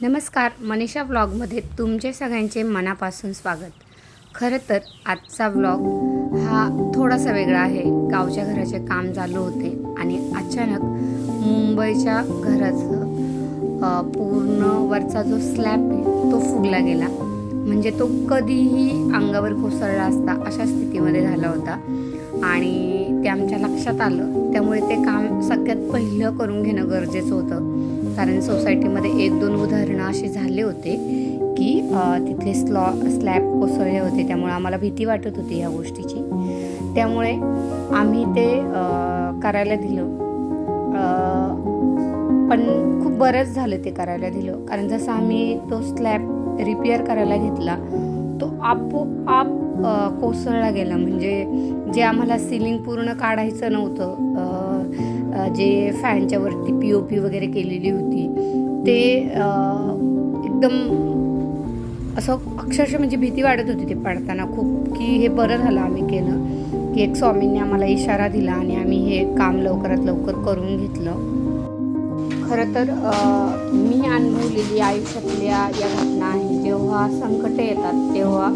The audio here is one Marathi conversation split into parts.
नमस्कार, मनीषा व्लॉगमध्ये तुमचे सगळ्यांचे मनापासून स्वागत. खरं तर आजचा व्लॉग हा थोडासा वेगळा आहे. गावच्या घराचे काम चालू होते आणि अचानक मुंबईच्या घराचं पूर्ण वरचा जो स्लॅब आहे तो फुगला गेला. म्हणजे तो कधीही अंगावर कोसळला असता अशा स्थितीमध्ये झाला होता आणि ते आमच्या लक्षात आलं. त्यामुळे ते काम सगळ्यात पहिलं करून घेणं गरजेचं होतं. कारण सोसायटीमध्ये 1-2 उदाहरणं असे झाले होते की तिथले स्लॅब कोसळले होते. त्यामुळे आम्हाला भीती वाटत होती या गोष्टीची. त्यामुळे आम्ही ते करायला दिलं. पण खूप बरंच झालं ते करायला दिलं, कारण जसं आम्ही तो स्लॅब रिपेअर करायला घेतला तो आपोआप कोसळला गेला. म्हणजे जे आम्हाला सिलिंग पूर्ण काढायचं नव्हतं, जे फॅनच्या वरती POP वगैरे केलेली होती ते एकदम असं अक्षरशः म्हणजे भीती वाटत होती ते पडताना खूप, की हे बरं झालं आम्ही केलं, की एक स्वामींनी आम्हाला इशारा दिला आणि आम्ही हे काम लवकरात लवकर करून घेतलं. खरं तर मी अनुभवलेली आयुष्यातल्या या घटना आहे. जेव्हा संकटे येतात तेव्हा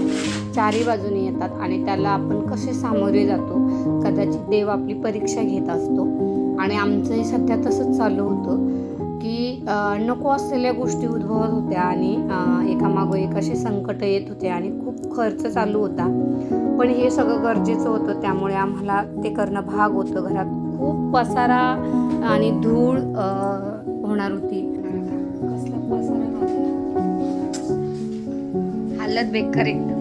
चारी बाजूने येतात आणि त्याला आपण कसे सामोरे जातो, कदाचित देव आपली परीक्षा घेत असतो. आणि आमचंही सध्या तसंच चालू होतं की नको असलेल्या गोष्टी उद्भवत होत्या आणि एकामागो एक असे संकट येत होते आणि खूप खर्च चालू होता. पण हे सगळं गरजेचं होतं, त्यामुळे आम्हाला ते करणं भाग होतं. घरात खूप पसारा आणि धूळ होणार होती. कसला पसारा नव्हता, हालत बेकार एकदम.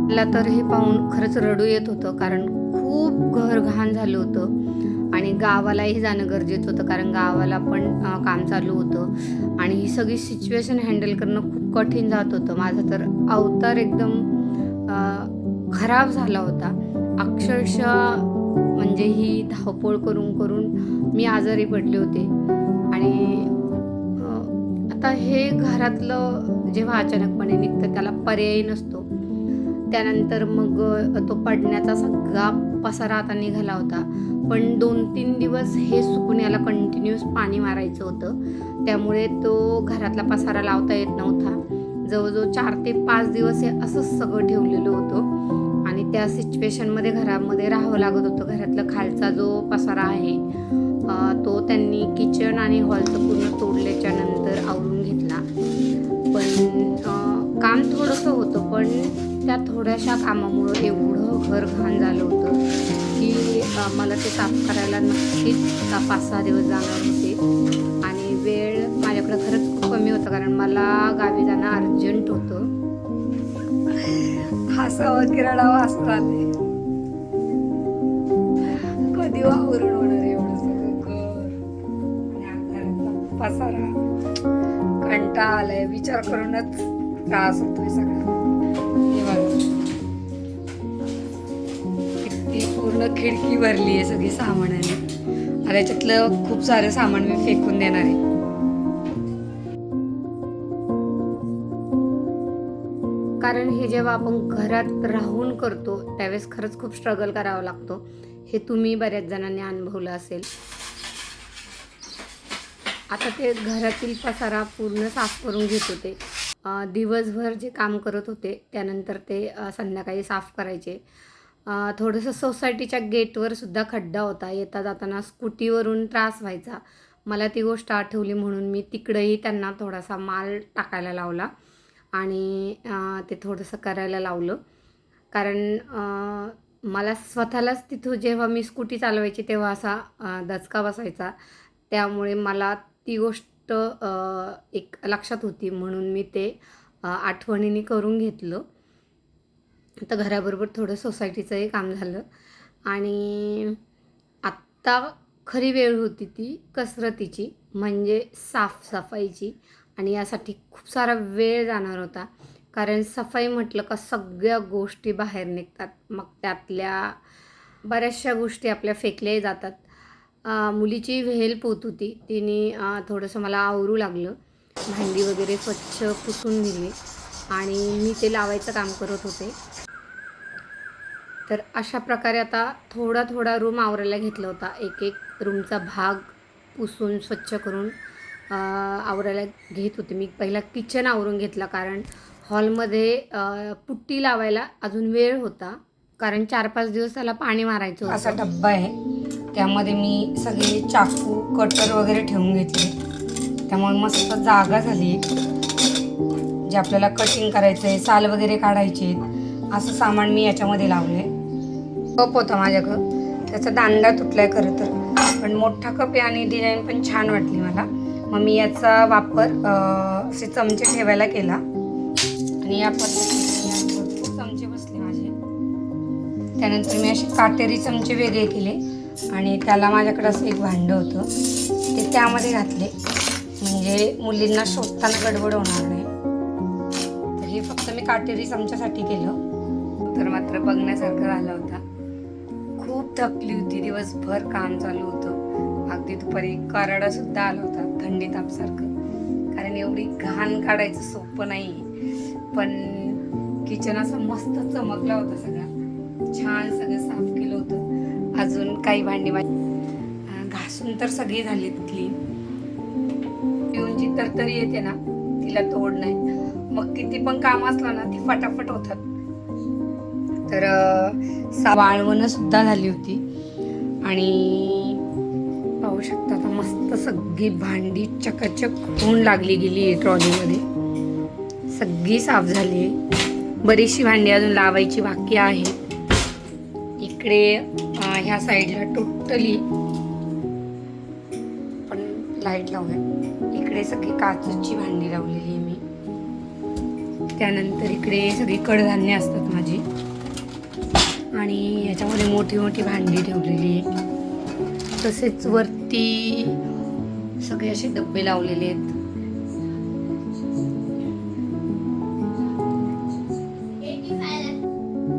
मला तर हे पाहून खरंच रडू येत होतं, कारण खूप घर घाण झालं होतं आणि गावालाही जाणं गरजेचं होतं, कारण गावाला पण काम चालू होतं आणि ही सगळी सिच्युएशन हँडल करणं खूप कठीण जात होतं. माझा तर अवतार एकदम खराब झाला होता अक्षरशः. म्हणजे ही धावपळ करून करून मी आजारी पडले होते. आणि आता हे घरातलं जेव्हा अचानकपणे निघतं त्याला पर्याय नसतो. त्यानंतर मग तो पडण्याचा सगळा पसारा आता निघाला होता. पण 2-3 दिवस हे सुकून याला कंटिन्यूस पाणी मारायचं होतं, त्यामुळे तो घरातला पसारा लावता येत नव्हता. जवळजवळ 4 ते 5 दिवस हे असंच सगळं ठेवलेलं होतं आणि त्या सिच्युएशनमध्ये घरामध्ये राहावं लागत होतं. घरातला खालचा जो पसारा आहे तो त्यांनी किचन आणि हॉलचं पूर्ण तोडल्याच्या नंतर आवरून घेतला. पण काम थोडंसं होतं, पण त्या थोड्याशा कामामुळं एवढं घर घाण झालं होतं की मला ते साफ करायला नक्कीच 5-6 दिवस जाणार होते. आणि वेळ माझ्याकडे खरंच खूप कमी होता, कारण मला गावी जाणं अर्जंट होतं. हसावं की रडावं असं झालंय. कधी आवरून होणार एवढं सगळं घर आणि घरातला पसारा. कंटाळा आलाय, विचार करूनच त्रास होतोय सगळा. किती पूर्ण खिडकी भरली आहे सगळी सामानाने. आता याच्यातलं खूप सारं सामान मी फेकून देणार आहे. कारण हे जेव्हा आपण घरात राहून करतो त्यावेळेस खरंच खूप स्ट्रगल करावा लागतो. हे तुम्ही बऱ्याच जणांनी अनुभवलं असेल. आता ते घरातील पसारा पूर्ण साफ करून घेत होते. दिवसभर जे काम करत होते त्यानंतर ते संध्याकाळी साफ करायचे. थोडंसं सोसायटीच्या गेटवर सुद्धा खड्डा होता. येता जाताना स्कूटीवरून त्रास व्हायचा. मला ती गोष्ट आठवली म्हणून मी तिकडंही त्यांना थोडासा माल टाकायला लावला आणि ते थोडंसं करायला लावलं. कारण मला स्वतःलाच तिथं जेव्हा मी स्कूटी चालवायची तेव्हा असा दचका बसायचा. त्यामुळे मला ती गोष्ट एक लक्षात होती म्हणून मी ते आठवणीने करून घेतलं. तर घराबरोबर थोडं सोसायटीचंही काम झालं आणि आत्ता खरी वेळ होती ती कसरतीची, म्हणजे साफसफाईची. आणि यासाठी खूप सारा वेळ जाणार होता, कारण सफाई म्हटलं का सगळ्या गोष्टी बाहेर निघतात. मग त्यातल्या बऱ्याचशा गोष्टी आपल्या फेकल्याही जातात. मुलीची हेल्प होत होती, तिने थोडंसं मला आवरू लागलं. भांडी वगैरे स्वच्छ पुसून दिली आणि मी ते लावायचं काम करत होते. तर अशा प्रकारे आता थोडा थोडा रूम आवरायला घेतला होता. एक एक रूमचा भाग पुसून स्वच्छ करून आवरायला घेत होते. मी पहिला किचन आवरून घेतला, कारण हॉलमध्ये पुट्टी लावायला अजून वेळ होता, कारण 4-5 दिवस त्याला पाणी मारायचं होतं. असा डब्बा आहे, त्यामध्ये मी सगळे चाकू कटर वगैरे ठेवून घेतले, त्यामुळे मस्त जागा झाली. जे आपल्याला कटिंग करायचं आहे, साल वगैरे काढायचे, असं सामान मी याच्यामध्ये लावले. कप होता माझ्याकडं, त्याचा दांडा तुटलाय खरं तर, पण मोठा कप आहे आणि डिझाईन पण छान वाटली मला. मग मी याचा वापर असे चमचे ठेवायला केला आणि या पद्धतीने भरपूर चमचे बसले माझे. त्यानंतर मी असे काटेरी चमचे वेगळे केले आणि त्याला माझ्याकडे असं एक भांडं होतं, ते त्यामध्ये घातले, म्हणजे मुलींना शोधताना गडबड होणार नाही. तर हे फक्त मी काटेरी चमच्यासाठी केलं. तर मात्र बघण्यासारखं झाला होता. खूप थकली होती, दिवसभर काम चालू होतं. अगदी दुपारी कराडा सुद्धा आला होता, थंडी तापसारखं, कारण एवढी घाण काढायचं सोपं नाही. पण किचन असं मस्त चमकला होता, सगळा छान सगळं साफ केलं होतं. अजून काही भांडी घासून तर सगळी झालीत क्लीन. पिऊन जी तरतरी येते ना, तिला तोड नाही. मग किती पण काम असलं ना, ती फटाफट होतात. तर वाळवणं सुद्धा झाली होती आणि पाहू शकता आता मस्त सगळी भांडी चकाचक होऊन लागली गेली. ट्रॉलीमध्ये सगळी साफ झाली. बरीचशी भांडी अजून लावायची बाकी आहे. इकडे ह्या साईडला टोटली पण लाईट लावूया. इकडे सगळी काचची भांडी लावलेली आहे मी. त्यानंतर इकडे सगळी कडधान्य असतात माझी आणि याच्यामध्ये मोठी मोठी भांडी ठेवलेली आहे. तसेच वरती सगळे असे डब्बे लावलेले आहेत.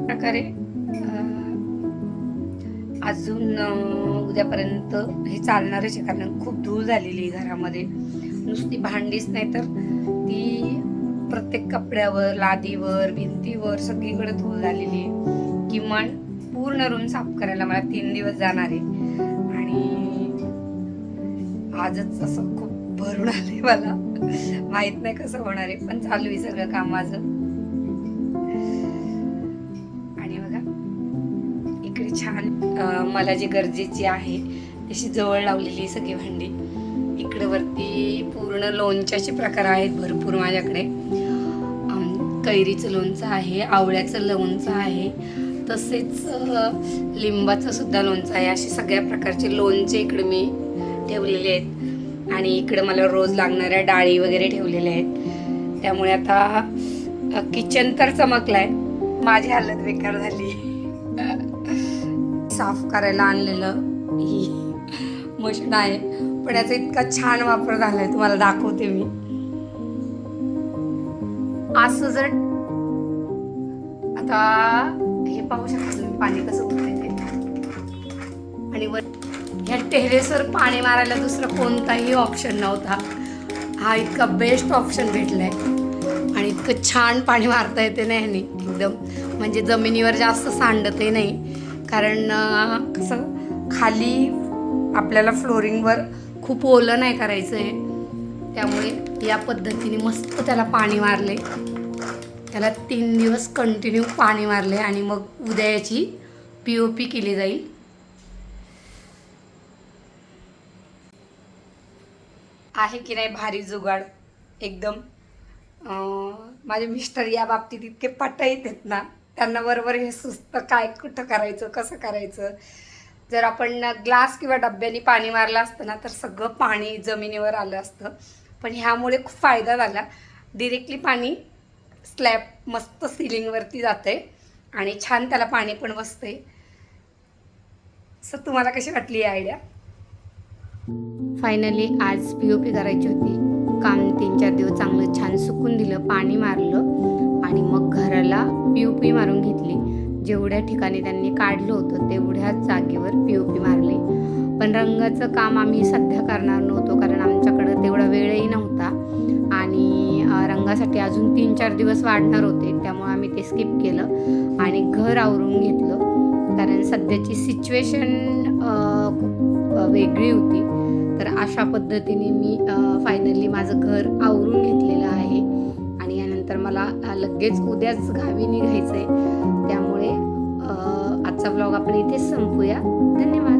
प्रकारे अजून उद्यापर्यंत हे चालणारच आहे, कारण खूप धूळ झालेली आहे घरामध्ये. नुसती भांडीच नाही तर ती प्रत्येक कपड्यावर, लादीवर, भिंतीवर सगळीकडे धूळ झालेली आहे. किमान पूर्ण रूम साफ करायला मला 3 दिवस जाणार आहे आणि आजच असं खूप भरून आले. मला माहित नाही कसं होणार आहे, पण चालू आहे सगळं काम माझं. आणि बघा इकडे छान मला जी गरजेची आहे तशी जवळ लावलेली सगळी भांडी. इकडे वरती पूर्ण लोणच्याचे प्रकार आहेत भरपूर माझ्याकडे. कैरीचं लोणचं आहे, आवळ्याचं लोणचं आहे, तसेच लिंबाचं सुद्धा लोणचं आहे. असे सगळ्या प्रकारचे लोणचे इकडे मी ठेवलेले आहेत आणि इकडे मला रोज लागणाऱ्या डाळी वगैरे ठेवलेल्या आहेत. त्यामुळे आता किचन तर चमकलाय. माझी हालत बेकार झाली. साफ करायला आणलेलं ही मशीन आहे, पण याचा इतका छान वापर झालाय, तुम्हाला दाखवते मी. असं जर आता हे पाहू शकता तुम्ही पाणी कसं होतंय ते. आणि वर ह्या टेरेसवर पाणी मारायला दुसरा कोणताही ऑप्शन नव्हता. हा इतका बेस्ट ऑप्शन भेटलाय आणि इतकं छान पाणी मारता येते ना ह्यानी एकदम. म्हणजे जमिनीवर जास्त सांडतही नाही, कारण कसं खाली आपल्याला फ्लोरिंगवर खूप ओलं नाही करायचं आहे. त्यामुळे या पद्धतीने मस्त त्याला पाणी मारले. त्याला 3 दिवस कंटिन्यू पाणी मारले आणि मग उद्या याची POP केली जाईल. आहे की नाही भारी जुगाड एकदम. माझे मिस्टर या बाबतीत इतके पटाईत आहेत ना, त्यांना बरोबर हे सुचतं काय कुठं करायचं, कसं करायचं. जर आपण ग्लास किंवा डब्याने पाणी मारलं असतं ना, तर सगळं पाणी जमिनीवर आलं असतं. पण ह्यामुळे खूप फायदा झाला. डिरेक्टली पाणी स्लॅब मस्त सिलिंगवरती जातंय आणि छान त्याला पाणी पण बसतंय. सर तुम्हाला कशी वाटली ही आयडिया? फायनली आज POP करायची होती. काम 3-4 दिवस चांगलं छान सुकून दिलं, पाणी मारलं आणि मग घराला POP मारून घेतली. जेवढ्या ठिकाणी त्यांनी काढलं होतं तेवढ्याच जागेवर POP मारली. पण रंगाचं काम आम्ही सध्या करणार नव्हतो, कारण आमच्याकडं तेवढा वेळही नव्हता आणि रंगासाठी अजून 3-4 दिवस वाढणार होते. त्यामुळे आम्ही ते स्किप केलं आणि घर आवरून घेतलं. कारण सध्याची सिच्युएशन खूप वेगळी होती. तर अशा पद्धतीने मी फायनली माझं घर आवरून घेतलेलं आहे आणि यानंतर मला लगेच उद्याच गावी निघायचं आहे. त्यामुळे आजचा ब्लॉग आपण इथेच संपूया. धन्यवाद.